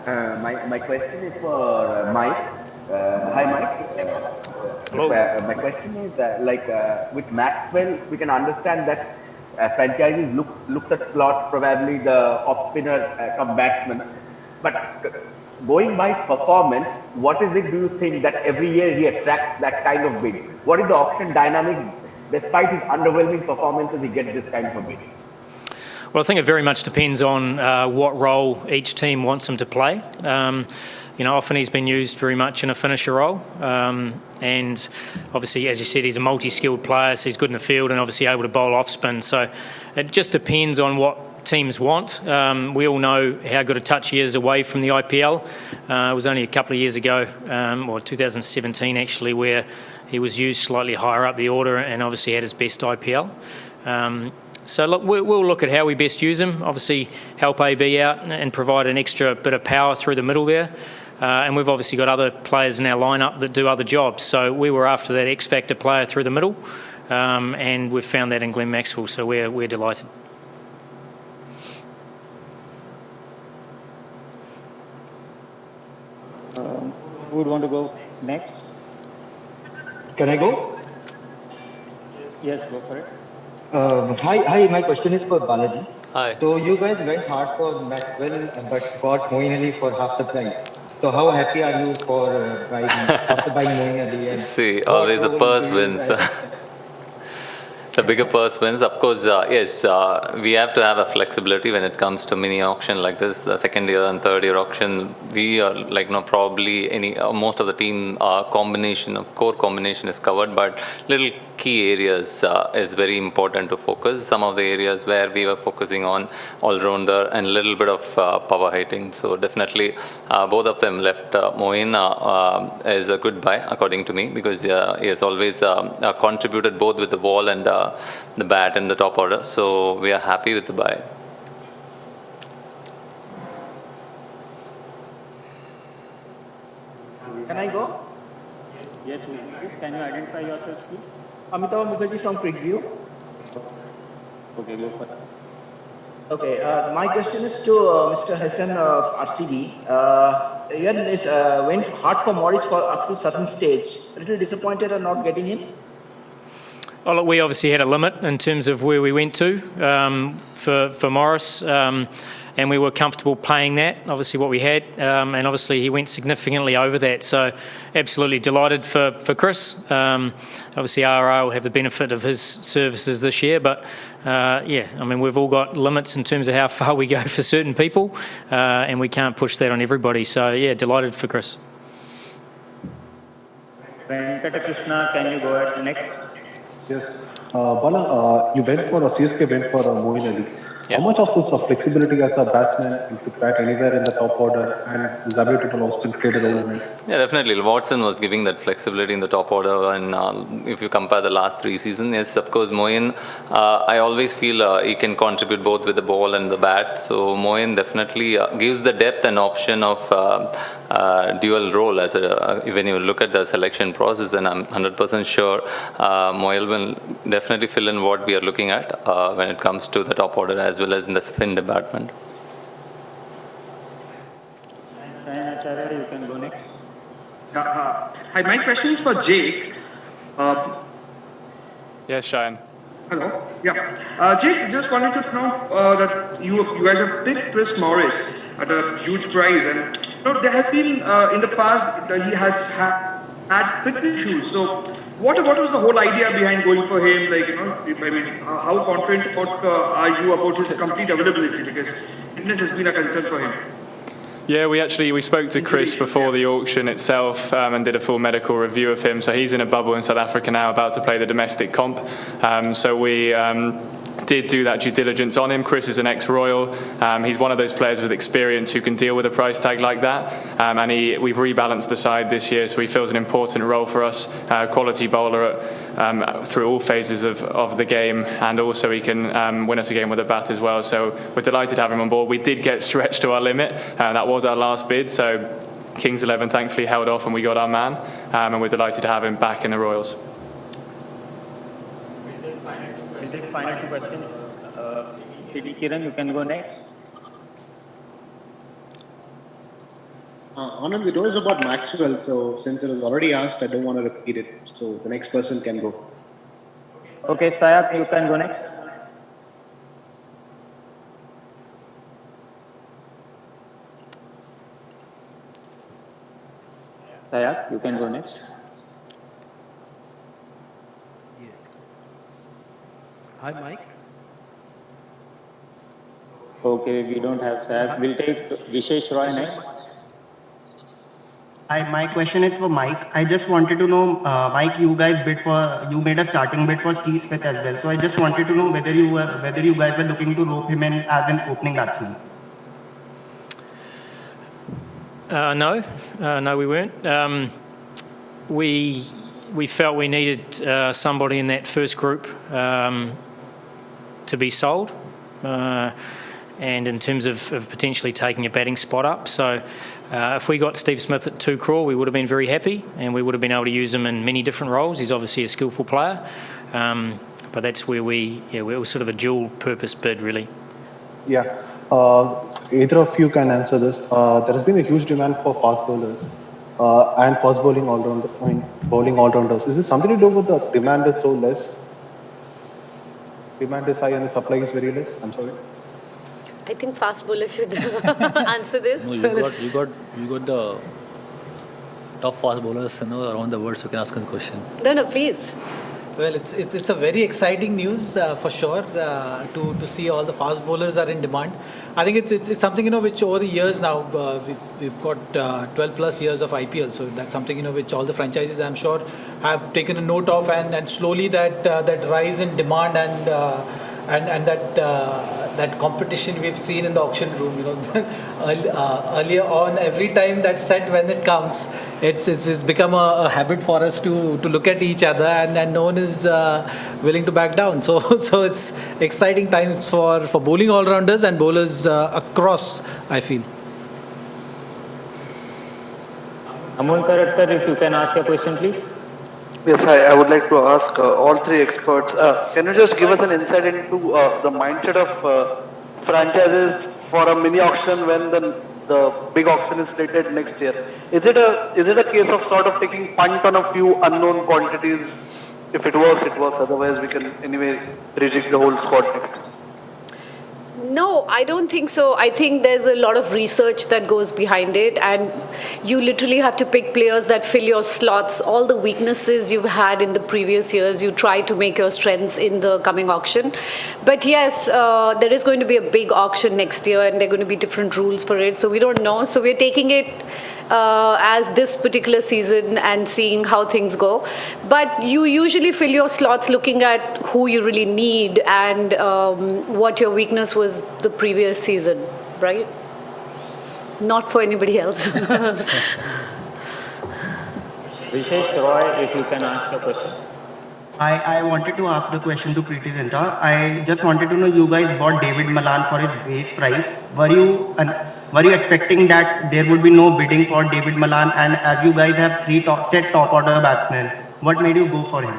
My question is for Mike. Hi, Mike. Hello. My question is with Maxwell, we can understand that franchises looks at slots, probably the off spinner come batsman. But going by performance, what is it do you think that every year he attracts that kind of bid? What is the auction dynamics? Despite his underwhelming performances, he gets this kind of a bid. Well, I think it very much depends on what role each team wants him to play. Often he's been used very much in a finisher role. And obviously, as you said, he's a multi-skilled player, so he's good in the field and obviously able to bowl off spin. So it just depends on what teams want. We all know how good a touch he is away from the IPL. It was only a couple of years ago, or 2017 actually, where he was used slightly higher up the order and obviously had his best IPL. So look, we'll look at how we best use him. Obviously, help AB out and provide an extra bit of power through the middle there. And we've obviously got other players in our lineup that do other jobs. So we were after that X-factor player through the middle, and we've found that in Glenn Maxwell. So we're delighted. Who would want to go next? Can I go? Yes, go for it. Hi. My question is for Balaji. Hi. So you guys went hard for Maxwell, but got Moeen Ali for half the price. So how happy are you for after buying Moeen Ali? And See, always the purse wins. The bigger purse wins. Of course, yes, we have to have a flexibility when it comes to mini auction like this. The second year and third year auction, we are probably most of the team core combination is covered, but little key areas is very important to focus. Some of the areas where we were focusing on all-rounder and a little bit of power hitting. So definitely both of them left Moeen is a good buy according to me, because he has always contributed both with the ball and the bat and the top order. So we are happy with the buy. Can I go? Yes, please. Can you identify yourself, please? Amitabh Mukherjee from Preview. Okay, go for it. Okay, my question is to Mr. Hesson of RCB. Aryan went hard for Morris for up to certain stage. A little disappointed on not getting him? Oh, look, we obviously had a limit in terms of where we went to for Morris, and we were comfortable paying that, obviously what we had, and obviously he went significantly over that. So absolutely delighted for Chris. Obviously RR will have the benefit of his services this year, but we've all got limits in terms of how far we go for certain people, and we can't push that on everybody. So yeah, delighted for Chris. Venkata Krishna, can you go ahead next? Yes. Bala, you went for CSK went for Moeen Ali. Yeah. How much of his flexibility as a batsman to bat anywhere in the top order and his ability to also played a role in it? Yeah, definitely. Watson was giving that flexibility in the top order, and if you compare the last 3 seasons, yes, of course, Moeen, I always feel he can contribute both with the ball and the bat. So Moeen definitely gives the depth and option of dual role as when you look at the selection process, and I'm 100% sure Moeen will definitely fill in what we are looking at when it comes to the top order as well as in the spin department. Acharya, you can go next. Hi, my question is for Jake. Yes, Cheyenne. Hello. Yeah. Jake, just wanted to know that you guys have picked Chris Morris at a huge price, and there have been in the past he has had fitness issues. So what was the whole idea behind going for him? How confident are you about his complete availability? Because fitness has been a concern for him. Yeah, we spoke to Chris before the auction itself and did a full medical review of him. So he's in a bubble in South Africa now, about to play the domestic comp. So we did do that due diligence on him. Chris is an ex-Royal. He's one of those players with experience who can deal with a price tag like that. And we've rebalanced the side this year, so he fills an important role for us. Quality bowler through all phases of the game, and also he can win us a game with a bat as well. So we're delighted to have him on board. We did get stretched to our limit. That was our last bid, so Kings 11 thankfully held off and we got our man. And we're delighted to have him back in the Royals. Final 2 questions. Kiran, you can go next. Anand, it was about Maxwell, so since it was already asked, I don't want to repeat it. So the next person can go. Okay, Sayat, you can go next. Sayat, you can go next. Hi, Mike. Okay, we don't have Sayat. We'll take Vishesh Roy next. Hi, my question is for Mike. I just wanted to know, Mike, you made a starting bid for Steve Smith as well. So I just wanted to know whether you guys were looking to rope him in as an opening batsman. No, we weren't. We felt we needed somebody in that first group to be sold. And in terms of potentially taking a batting spot up. So if we got Steve Smith at 2 crore, we would have been very happy, and we would have been able to use him in many different roles. He's obviously a skillful player, but that's where we were sort of a dual purpose bid, really. Yeah, either of you can answer this. There has been a huge demand for fast bowlers and fast bowling all-rounders. Is this something to do with the demand is so less? Demand is high and the supply is very less? I'm sorry. I think fast bowler should answer this. No, you got the top fast bowlers around the world, so you can ask us a question. No, please. Well, it's a very exciting news for sure to see all the fast bowlers are in demand. I think it's something which over the years now we've got 12 plus years of IPL, so that's something which all the franchises I'm sure have taken a note of, and slowly that rise in demand and that competition we've seen in the auction room. Earlier on, every time that's said when it comes, it's become a habit for us to look at each other, and no one is willing to back down. So it's exciting times for bowling all-rounders and bowlers across, I feel. Amol Karakter, if you can ask your question, please. Yes, hi. I would like to ask all three experts, can you just give us an insight into the mindset of franchises for a mini auction when the big auction is slated next year? Is it a case of sort of taking punt on a few unknown quantities? If it works, it works. Otherwise, we can anyway reject the whole squad next. No, I don't think so. I think there's a lot of research that goes behind it, and you literally have to pick players that fill your slots. All the weaknesses you've had in the previous years, you try to make your strengths in the coming auction. But yes, there is going to be a big auction next year, and there are going to be different rules for it. So we don't know. So we're taking it as this particular season and seeing how things go. But you usually fill your slots looking at who you really need and what your weakness was the previous season, right? Not for anybody else. Vishesh Roy, if you can ask a question. I wanted to ask the question to Preity Zinta. I just wanted to know, you guys bought David Malan for his base price. Were you expecting that there would be no bidding for David Malan? And as you guys have three top order batsmen, what made you go for him?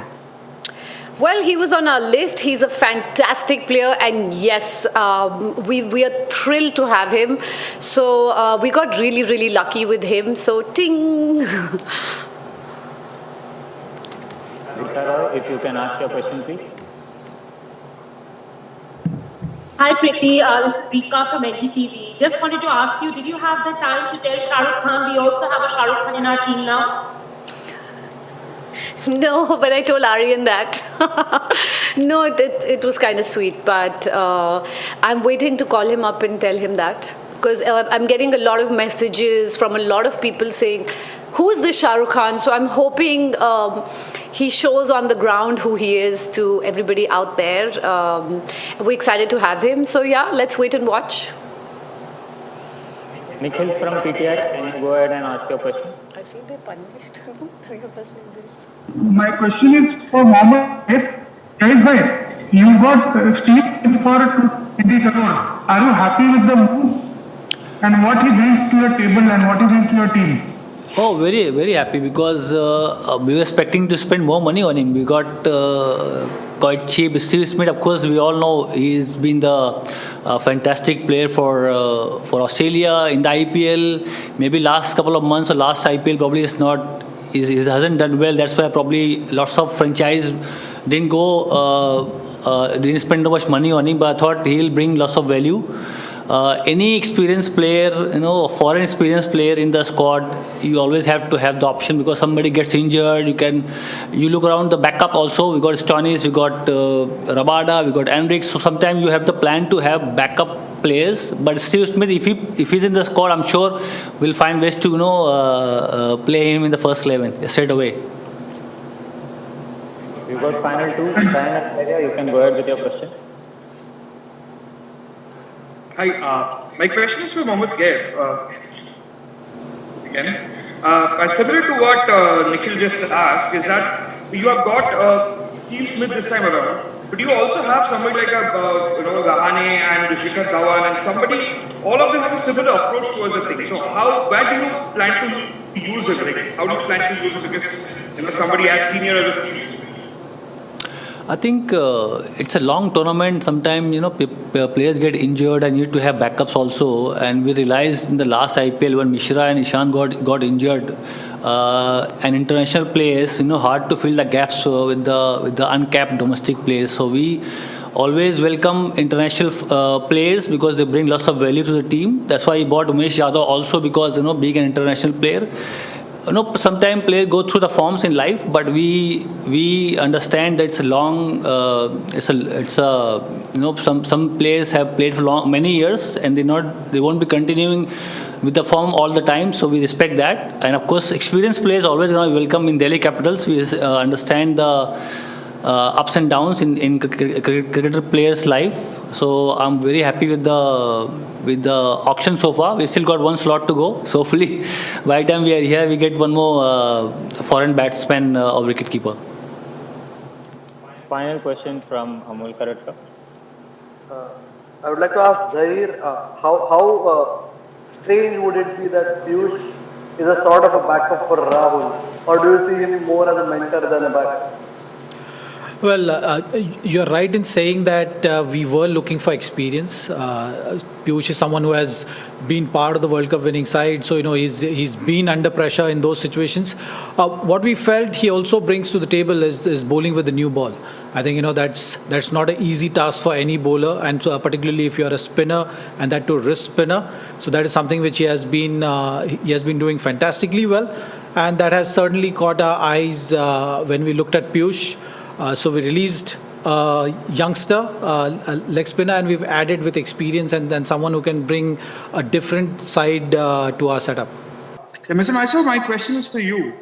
Well, he was on our list. He's a fantastic player, and yes, we are thrilled to have him. So we got really, really lucky with him. So ting. If you can ask your question, please. Hi Preity, this is Rika from Venky TV. Just wanted to ask you, did you have the time to tell Shah Rukh Khan we also have a Shah Rukh Khan in our team now? No, but I told Aryan that. No, it was kind of sweet, but I'm waiting to call him up and tell him that. Because I'm getting a lot of messages from a lot of people saying, who's this Shah Rukh Khan? So I'm hoping he shows on the ground who he is to everybody out there. We're excited to have him. So yeah, let's wait and watch. Nikhil from PTI, can you go ahead and ask your question? I feel they're punished. Three of us like this. My question is for Mohammed. If you got Steve for 20 crores, are you happy with the move and what he brings to your table and what he brings to your team? Oh, very, very happy because we were expecting to spend more money on him. We got quite cheap. Steve Smith, of course, we all know he's been the a fantastic player for Australia in the IPL. Maybe last couple of months or last IPL probably is not, hasn't done well. That's why probably lots of franchise didn't didn't spend too much money on him. But I thought he'll bring lots of value. Any experienced player, foreign experienced player in the squad, you always have to have the option because somebody gets injured. You look around the backup also. We got Stonis, we got Rabada, we got Enric. So sometimes you have the plan to have backup players. But Steve Smith, if he's in the squad, I'm sure we'll find ways to play him in the first 11 straight away. You got final two. Final, you can go ahead with your question. Hi, my question is for Mohammad Gaif. Again, similar to what Nikhil just asked, is that you have got Steve Smith this time around, but you also have somebody like Rahane and Rishikar Dhawan and somebody. All of them have a similar approach towards the thing. So, where do you plan to use it? Like, how do you plan to use it? Because somebody as senior as a Steve Smith. I think it's a long tournament. Sometimes players get injured and you need to have backups also. And we realized in the last IPL when Mishra and Ishan got injured, and international players, hard to fill the gaps with the uncapped domestic players. So we always welcome international players because they bring lots of value to the team. That's why he bought Umesh Yadav also because being an international player. Sometimes players go through the forms in life, but we understand that it's a long. Some players have played for many years, and they won't be continuing with the form all the time. So we respect that, and of course, experienced players always going to be welcome in Delhi Capitals. We understand the ups and downs in cricketer players' life. So I'm very happy with the auction so far. We still got one slot to go. So hopefully, by the time we are here, we get one more foreign batsman or wicketkeeper. Final question from Amol Karatka. I would like to ask Zahir, how strange would it be that Piyush is a sort of a backup for Rahul, or do you see him more as a mentor than a backup? Well, you're right in saying that we were looking for experience. Piyush is someone who has been part of the World Cup winning side, so he's been under pressure in those situations. What we felt he also brings to the table is bowling with the new ball. I think that's not an easy task for any bowler, and particularly if you're a spinner and that to wrist spinner. So that is something which he has been doing fantastically well, and that has certainly caught our eyes when we looked at Piyush. So we released a youngster, a leg spinner, and we've added with experience and someone who can bring a different side to our setup. Mr. Mysore, my question is for you.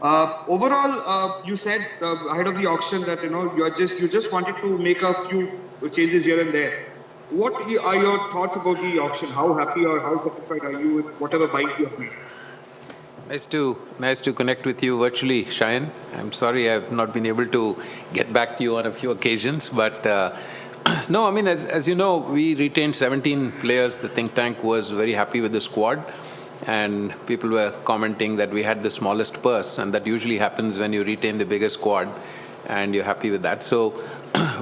Overall, you said ahead of the auction that you just wanted to make a few changes here and there. What are your thoughts about the auction? How happy or how satisfied are you with whatever bite you have made? Nice to connect with you virtually, Shayan. I'm sorry I've not been able to get back to you on a few occasions, but no, I mean, as you know, we retained 17 players. The think tank was very happy with the squad, and people were commenting that we had the smallest purse, and that usually happens when you retain the biggest squad, and you're happy with that. So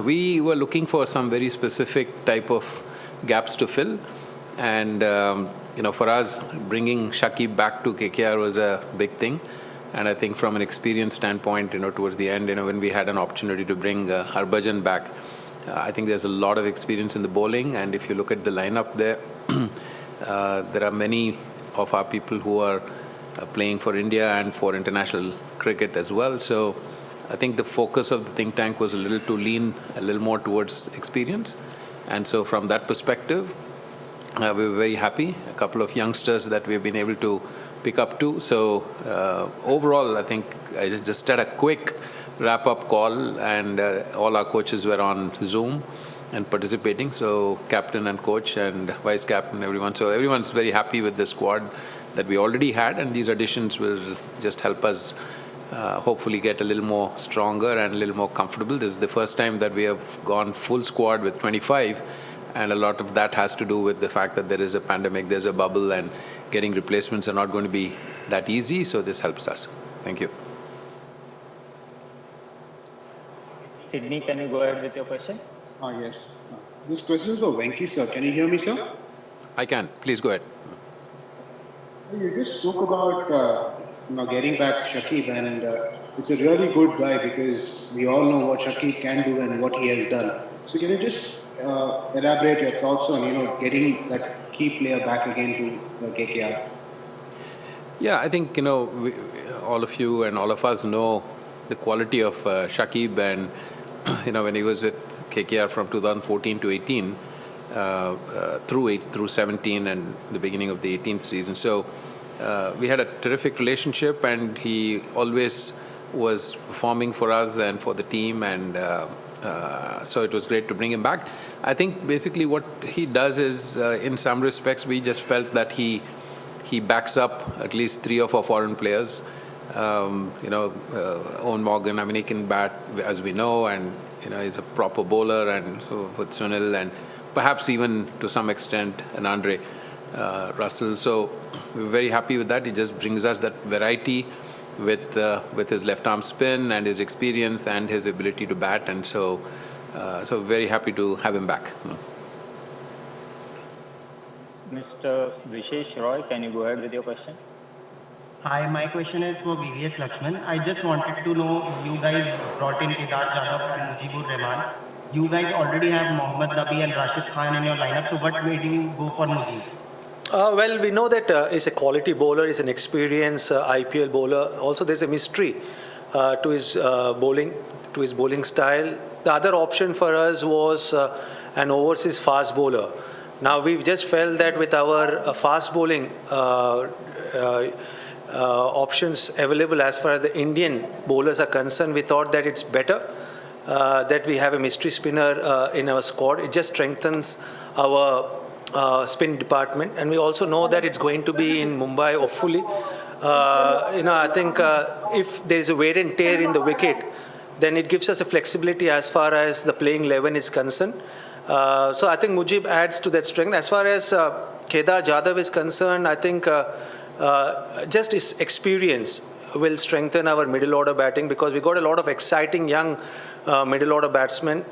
we were looking for some very specific type of gaps to fill, and for us, bringing Shakib back to KKR was a big thing. And I think from an experience standpoint, towards the end, when we had an opportunity to bring Harbhajan back, I think there's a lot of experience in the bowling. And if you look at the lineup there, there are many of our people who are playing for India and for international cricket as well. So I think the focus of the think tank was a little more towards experience. And so from that perspective, we were very happy. A couple of youngsters that we've been able to pick up to. So overall, I think I just had a quick wrap-up call, and all our coaches were on Zoom and participating. So captain and coach and vice captain, everyone. So everyone's very happy with the squad that we already had, and these additions will just help us hopefully get a little more stronger and a little more comfortable. This is the first time that we have gone full squad with 25. And a lot of that has to do with the fact that there is a pandemic, there's a bubble, and getting replacements are not going to be that easy. So this helps us. Thank you. Sydney, can you go ahead with your question? Yes. This question is for Venky, sir. Can you hear me, sir? I can. Please go ahead. You just spoke about getting back Shakib, and it's a really good guy because we all know what Shakib can do and what he has done. So can you just elaborate your thoughts on getting that key player back again to KKR? Yeah, I think all of you and all of us know the quality of Shakib, and when he was with KKR from 2014 to 18. Through 17 and the beginning of the 18th season. So we had a terrific relationship, and he always was performing for us and for the team, and so it was great to bring him back. I think basically what he does is, in some respects, we just felt that he backs up at least 3 of our foreign players. Owen Morgan, I mean, he can bat, as we know, and he's a proper bowler, and so with Sunil, and perhaps even to some extent an Andre Russell. So we're very happy with that. He just brings us that variety with his left arm spin and his experience and his ability to bat, and so very happy to have him back. Mr. Vishesh Roy, can you go ahead with your question? Hi, my question is for VVS Laxman. I just wanted to know, you guys brought in Kedar Jadhav and Mujeeb Rahman. You guys already have Mohammad Nabi and Rashid Khan in your lineup, so what made you go for Mujeeb? Well, we know that he's a quality bowler, he's an experienced IPL bowler. Also, there's a mystery to his bowling style. The other option for us was an overseas fast bowler. Now, we've just felt that with our fast bowling options available as far as the Indian bowlers are concerned, we thought that it's better that we have a mystery spinner in our squad. It just strengthens our spin department, and we also know that it's going to be in Mumbai, hopefully. I think if there's a wear and tear in the wicket, then it gives us a flexibility as far as the playing 11 is concerned. So I think Mujeeb adds to that strength. As far as Kedar Jadhav is concerned, I think just his experience will strengthen our middle order batting, because we got a lot of exciting young middle order batsmen.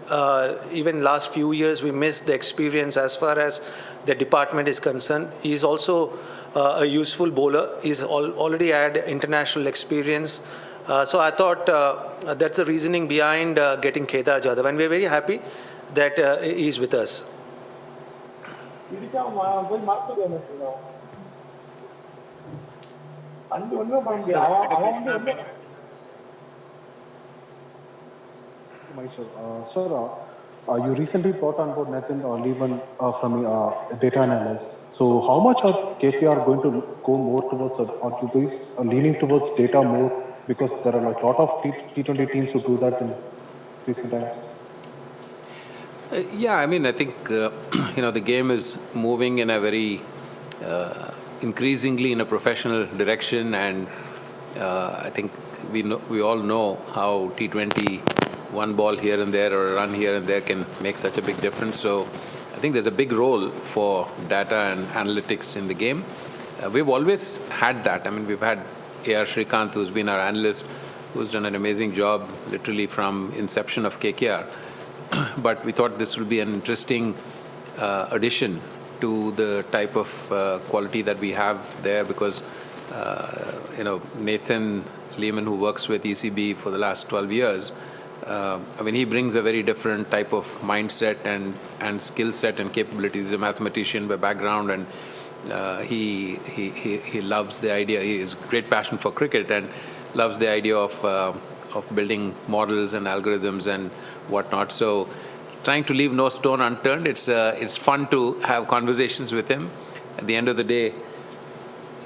Even last few years we missed the experience as far as the department is concerned. He's also a useful bowler. He's already had international experience. So I thought that's the reasoning behind getting Kedar Jadhav, and we're very happy that he's with us. Mysore. Sir, you recently brought on board Nathan Lehman from data analyst. So how much are KPR going to go more towards, or you guys are leaning towards data more, because there are a lot of T20 teams who do that in recent times? Yeah, I mean, I think the game is moving in a very increasingly in a professional direction, and I think we all know how T20 one ball here and there or a run here and there can make such a big difference. So I think there's a big role for data and analytics in the game. We've always had that. I mean, we've had A.R. Shrikant, who's been our analyst, who's done an amazing job literally from inception of KKR. But we thought this would be an interesting addition to the type of quality that we have there, because Nathan Lehman, who works with ECB for the last 12 years, I mean, he brings a very different type of mindset and skill set and capabilities. He's a mathematician by background, and he loves the idea. He has great passion for cricket and loves the idea of building models and algorithms and whatnot. So, trying to leave no stone unturned. It's fun to have conversations with him. At the end of the day,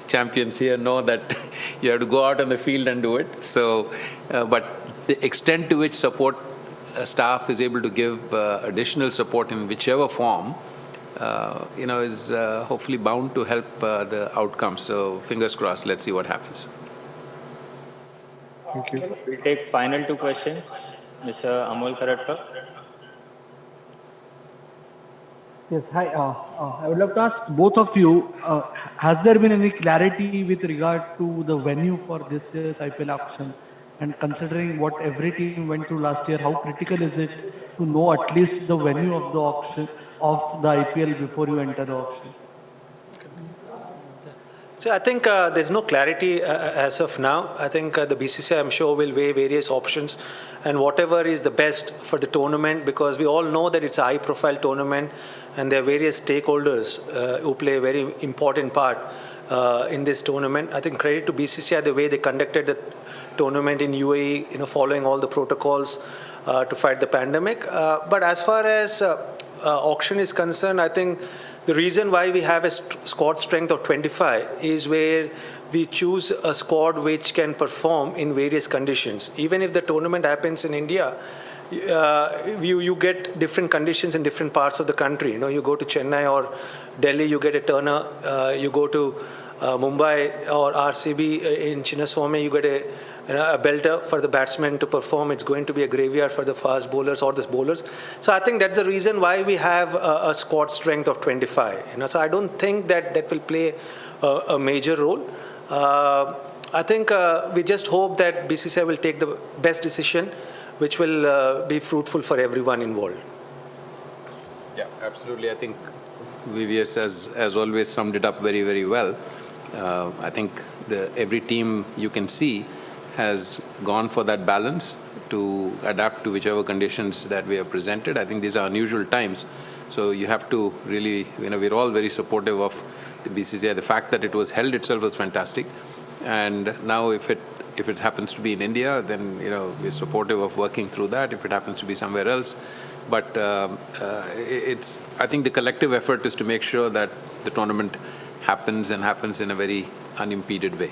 champions here know that you have to go out on the field and do it. So, but the extent to which support staff is able to give additional support in whichever form, is hopefully bound to help the outcome. So, fingers crossed. Let's see what happens. Thank you. We'll take final 2 questions. Mr. Amol Karatkar. Yes, hi. I would love to ask both of you, has there been any clarity with regard to the venue for this year's IPL auction? And considering what every team went through last year, how critical is it to know at least the venue of the auction of the IPL before you enter the auction? So I think there's no clarity as of now. I think the BCCI, I'm sure, will weigh various options and whatever is the best for the tournament, because we all know that it's a high-profile tournament and there are various stakeholders who play a very important part in this tournament. I think credit to BCCI the way they conducted the tournament in UAE, following all the protocols to fight the pandemic. But as far as auction is concerned, I think the reason why we have a squad strength of 25 is where we choose a squad which can perform in various conditions. Even if the tournament happens in India, you get different conditions in different parts of the country. You go to Chennai or Delhi, you get a turner. You go to Mumbai or RCB in Chinnaswamy, you get a belter for the batsman to perform. It's going to be a graveyard for the fast bowlers or the bowlers. So I think that's the reason why we have a squad strength of 25. So I don't think that will play a major role. I think we just hope that BCCI will take the best decision, which will be fruitful for everyone involved. Yeah, absolutely. I think VVS has always summed it up very, very well. I think every team you can see has gone for that balance to adapt to whichever conditions that we have presented. I think these are unusual times. So you have to really, we're all very supportive of the BCCI. The fact that it was held itself was fantastic. And now if it happens to be in India, then, we're supportive of working through that. If it happens to be somewhere else. But I think the collective effort is to make sure that the tournament happens in a very unimpeded way.